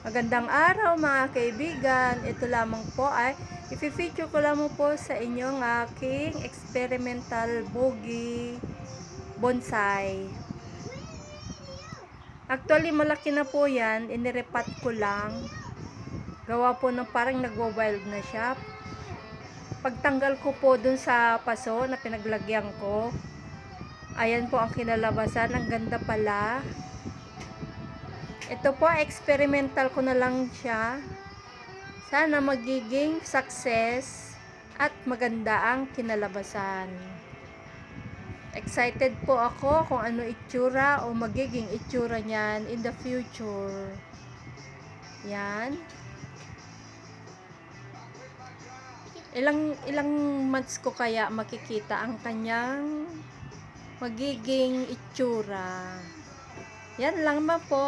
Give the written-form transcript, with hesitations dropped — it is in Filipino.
Magandang araw mga kaibigan. Ito lamang po ay i-feature ko lamang po sa inyong aking experimental bogey bonsai. Actually malaki na po yan, inirepat ko lang. Gawa po ng parang nagwa-wild na siya. Pagtanggal ko po dun sa paso na pinaglagyan ko, ayan po ang kinalabasan. Ang ganda pala. Ito po, experimental ko na lang siya. Sana magiging success at maganda ang kinalabasan. Excited po ako kung ano itsura o magiging itsura niyan in the future. Yan. Ilang months ko kaya makikita ang kanyang magiging itsura. Yan lang po.